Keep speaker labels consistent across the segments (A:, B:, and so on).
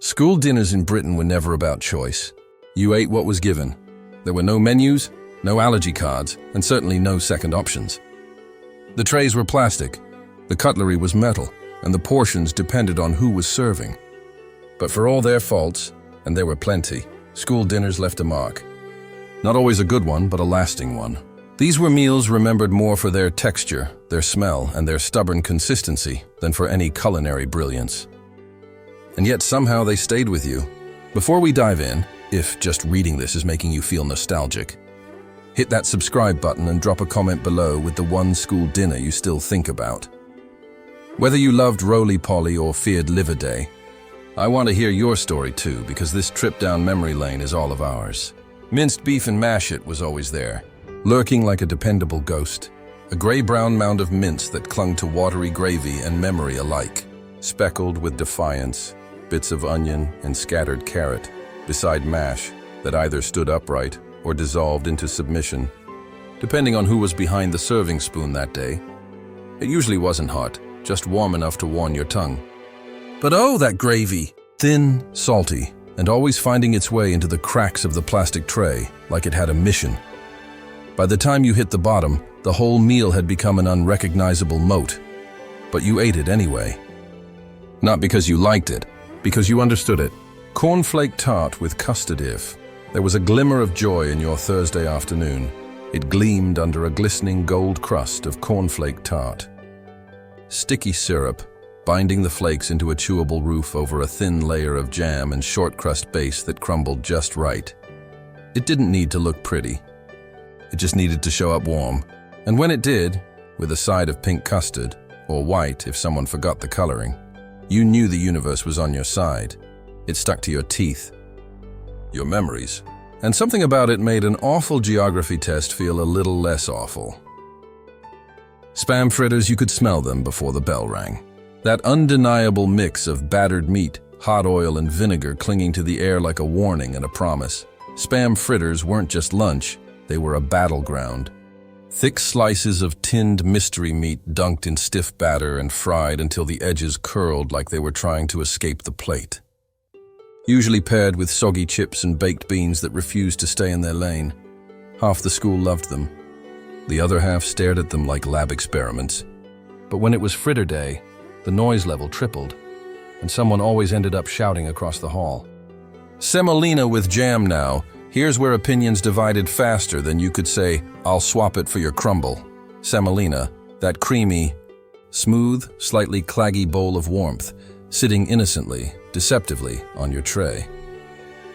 A: School dinners in Britain were never about choice. You ate what was given. There were no menus, no allergy cards, and certainly no second options. The trays were plastic, the cutlery was metal, and the portions depended on who was serving. But for all their faults, and there were plenty, school dinners left a mark. Not always a good one, but a lasting one. These were meals remembered more for their texture, their smell, and their stubborn consistency than for any culinary brilliance. And yet somehow they stayed with you. Before we dive in, if just reading this is making you feel nostalgic, hit that subscribe button and drop a comment below with the one school dinner you still think about. Whether you loved roly-poly or feared liver day, I want to hear your story too, because this trip down memory lane is all of ours. Minced beef and mash it was always there, lurking like a dependable ghost, a gray-brown mound of mince that clung to watery gravy and memory alike, speckled with defiance, bits of onion and scattered carrot, beside mash that either stood upright or dissolved into submission, depending on who was behind the serving spoon that day. It usually wasn't hot, just warm enough to warm your tongue. But oh, that gravy! Thin, salty, and always finding its way into the cracks of the plastic tray like it had a mission. By the time you hit the bottom, the whole meal had become an unrecognizable moat. But you ate it anyway. Not because you liked it, because you understood it. Cornflake tart with custard if. There was a glimmer of joy in your Thursday afternoon. It gleamed under a glistening gold crust of cornflake tart. Sticky syrup, binding the flakes into a chewable roof over a thin layer of jam and short crust base that crumbled just right. It didn't need to look pretty. It just needed to show up warm. And when it did, with a side of pink custard, or white if someone forgot the coloring, you knew the universe was on your side. It stuck to your teeth, your memories. And something about it made an awful geography test feel a little less awful. Spam fritters, you could smell them before the bell rang. That undeniable mix of battered meat, hot oil, and vinegar clinging to the air like a warning and a promise. Spam fritters weren't just lunch, they were a battleground. Thick slices of tinned mystery meat dunked in stiff batter and fried until the edges curled like they were trying to escape the plate. Usually paired with soggy chips and baked beans that refused to stay in their lane. Half the school loved them. The other half stared at them like lab experiments. But when it was fritter day, the noise level tripled, and someone always ended up shouting across the hall. Semolina with jam now. Here's where opinions divided faster than you could say, I'll swap it for your crumble. Semolina, that creamy, smooth, slightly claggy bowl of warmth, sitting innocently, deceptively on your tray.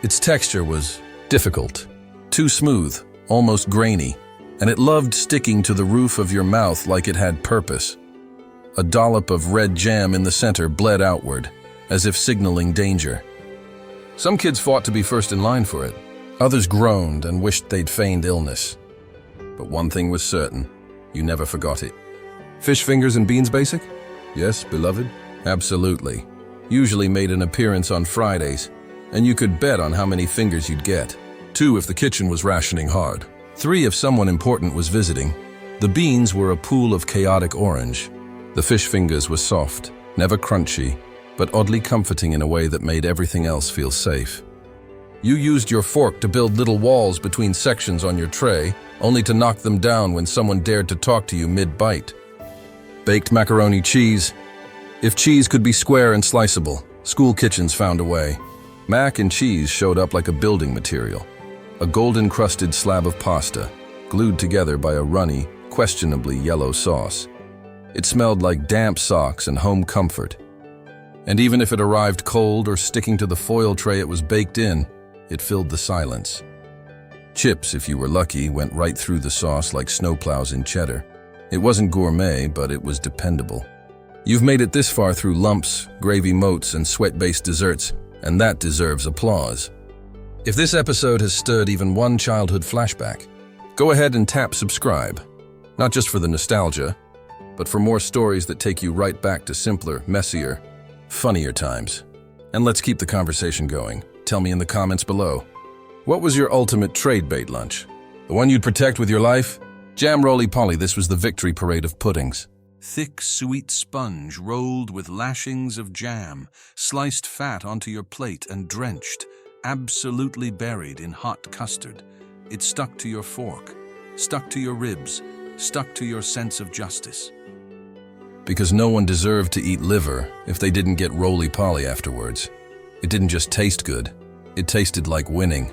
A: Its texture was difficult, too smooth, almost grainy, and it loved sticking to the roof of your mouth like it had purpose. A dollop of red jam in the center bled outward, as if signaling danger. Some kids fought to be first in line for it. Others groaned and wished they'd feigned illness. But one thing was certain, you never forgot it. Fish fingers and beans basic? Yes, beloved? Absolutely. Usually made an appearance on Fridays, and you could bet on how many fingers you'd get. 2 if the kitchen was rationing hard. 3 if someone important was visiting. The beans were a pool of chaotic orange. The fish fingers were soft, never crunchy, but oddly comforting in a way that made everything else feel safe. You used your fork to build little walls between sections on your tray, only to knock them down when someone dared to talk to you mid-bite. Baked macaroni cheese. If cheese could be square and sliceable, school kitchens found a way. Mac and cheese showed up like a building material. A golden-crusted slab of pasta, glued together by a runny, questionably yellow sauce. It smelled like damp socks and home comfort. And even if it arrived cold or sticking to the foil tray it was baked in, it filled the silence. Chips, if you were lucky, went right through the sauce like snowplows in cheddar. It wasn't gourmet, but it was dependable. You've made it this far through lumps, gravy moats, and sweat-based desserts, and that deserves applause. If this episode has stirred even one childhood flashback, go ahead and tap subscribe. Not just for the nostalgia, but for more stories that take you right back to simpler, messier, funnier times. And let's keep the conversation going. Tell me in the comments below. What was your ultimate trade bait lunch? The one you'd protect with your life? Jam roly-poly, this was the victory parade of puddings.
B: Thick, sweet sponge rolled with lashings of jam, sliced fat onto your plate and drenched, absolutely buried in hot custard. It stuck to your fork, stuck to your ribs, stuck to your sense of justice.
A: Because no one deserved to eat liver if they didn't get roly-poly afterwards. It didn't just taste good, it tasted like winning.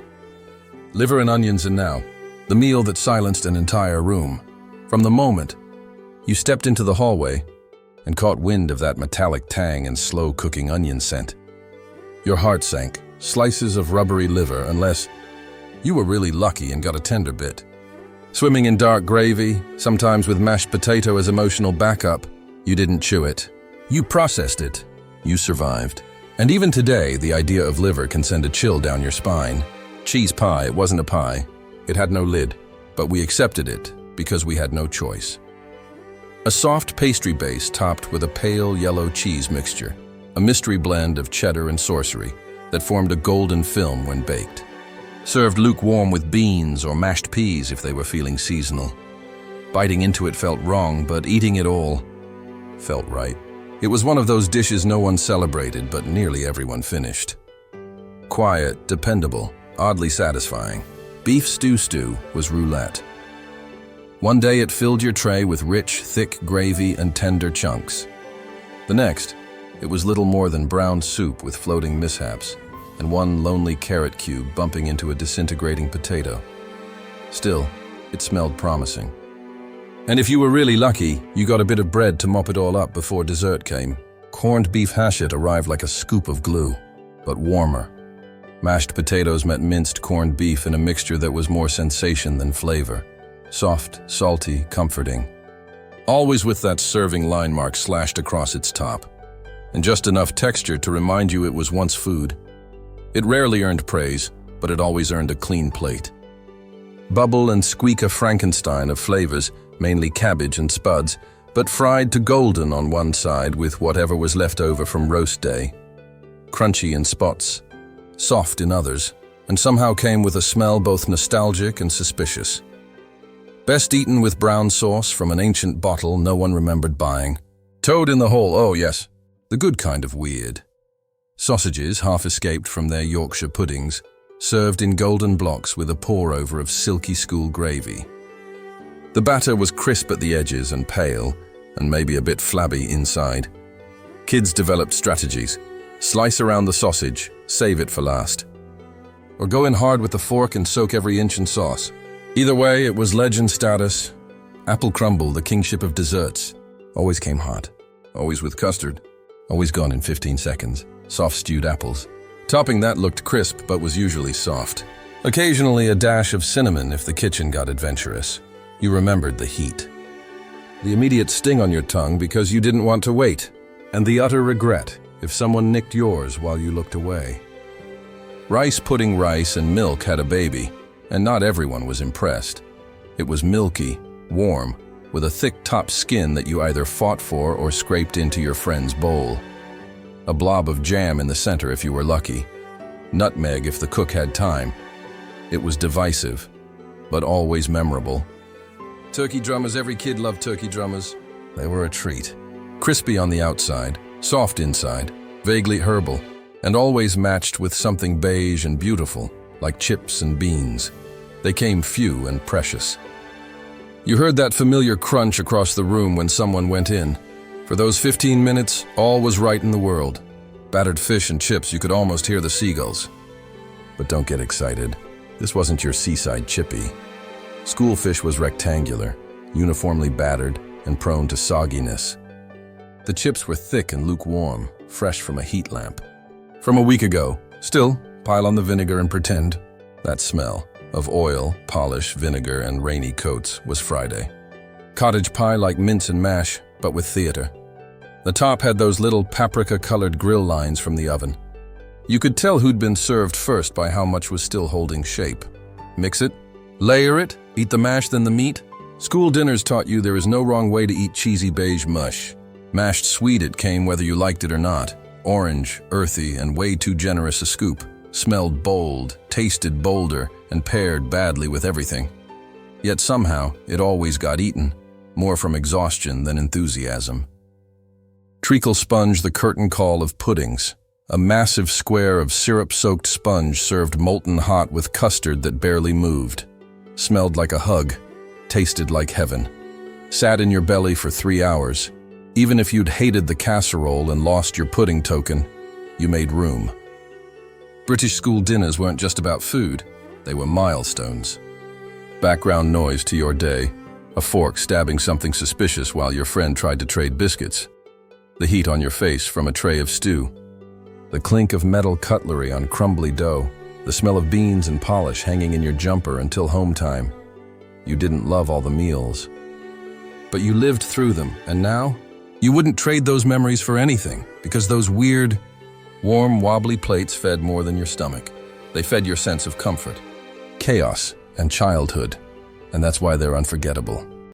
A: Liver and onions and now, the meal that silenced an entire room. From the moment you stepped into the hallway and caught wind of that metallic tang and slow-cooking onion scent, your heart sank, slices of rubbery liver unless you were really lucky and got a tender bit. Swimming in dark gravy, sometimes with mashed potato as emotional backup, you didn't chew it. You processed it. You survived. And even today, the idea of liver can send a chill down your spine. Cheese pie, it wasn't a pie. It had no lid, but we accepted it because we had no choice. A soft pastry base topped with a pale yellow cheese mixture, a mystery blend of cheddar and sorcery that formed a golden film when baked. Served lukewarm with beans or mashed peas if they were feeling seasonal. Biting into it felt wrong, but eating it all felt right. It was one of those dishes no one celebrated, but nearly everyone finished. Quiet, dependable, oddly satisfying. Beef stew was roulette. One day it filled your tray with rich, thick gravy and tender chunks. The next, it was little more than brown soup with floating mishaps, and one lonely carrot cube bumping into a disintegrating potato. Still, it smelled promising. And if you were really lucky, you got a bit of bread to mop it all up before dessert came. Corned beef hashet arrived like a scoop of glue, but warmer. Mashed potatoes met minced corned beef in a mixture that was more sensation than flavor. Soft, salty, comforting. Always with that serving line mark slashed across its top, and just enough texture to remind you it was once food. It rarely earned praise, but it always earned a clean plate. Bubble and squeak a Frankenstein of flavors, mainly cabbage and spuds, but fried to golden on one side with whatever was left over from roast day. Crunchy in spots, soft in others, and somehow came with a smell both nostalgic and suspicious. Best eaten with brown sauce from an ancient bottle no one remembered buying. Toad in the hole, oh yes, the good kind of weird. Sausages, half escaped from their Yorkshire puddings, served in golden blocks with a pour-over of silky school gravy. The batter was crisp at the edges and pale, and maybe a bit flabby inside. Kids developed strategies. Slice around the sausage, save it for last. Or go in hard with the fork and soak every inch in sauce. Either way, it was legend status. Apple crumble, the kingship of desserts. Always came hot. Always with custard. Always gone in 15 seconds. Soft stewed apples. Topping that looked crisp, but was usually soft. Occasionally a dash of cinnamon if the kitchen got adventurous. You remembered the heat. The immediate sting on your tongue because you didn't want to wait. And the utter regret if someone nicked yours while you looked away. Rice pudding rice and milk had a baby. And not everyone was impressed. It was milky, warm, with a thick top skin that you either fought for or scraped into your friend's bowl. A blob of jam in the center if you were lucky. Nutmeg if the cook had time. It was divisive, but always memorable. Turkey drummers, every kid loved turkey drummers. They were a treat. Crispy on the outside, soft inside, vaguely herbal, and always matched with something beige and beautiful, like chips and beans. They came few and precious. You heard that familiar crunch across the room when someone went in. For those 15 minutes, all was right in the world. Battered fish and chips, you could almost hear the seagulls. But don't get excited. This wasn't your seaside chippy. School fish was rectangular, uniformly battered and prone to sogginess. The chips were thick and lukewarm, fresh from a heat lamp. From a week ago, still, pile on the vinegar and pretend. That smell of oil, polish, vinegar, and rainy coats was Friday. Cottage pie like mince and mash, but with theater. The top had those little paprika-colored grill lines from the oven. You could tell who'd been served first by how much was still holding shape. Mix it, layer it, eat the mash then the meat. School dinners taught you there is no wrong way to eat cheesy beige mush. Mashed sweet it came whether you liked it or not. Orange, earthy, and way too generous a scoop. Smelled bold, tasted bolder, and paired badly with everything. Yet somehow, it always got eaten. more from exhaustion than enthusiasm. Treacle sponge, the curtain call of puddings. A massive square of syrup-soaked sponge served molten hot with custard that barely moved. Smelled like a hug, tasted like heaven. Sat in your belly for 3 hours. Even if you'd hated the casserole and lost your pudding token, you made room. British school dinners weren't just about food, they were milestones. Background noise to your day, a fork stabbing something suspicious while your friend tried to trade biscuits. The heat on your face from a tray of stew. The clink of metal cutlery on crumbly dough, the smell of beans and polish hanging in your jumper until home time. You didn't love all the meals, but you lived through them, and now? You wouldn't trade those memories for anything, because those weird, warm, wobbly plates fed more than your stomach. They fed your sense of comfort, chaos, and childhood, and that's why they're unforgettable.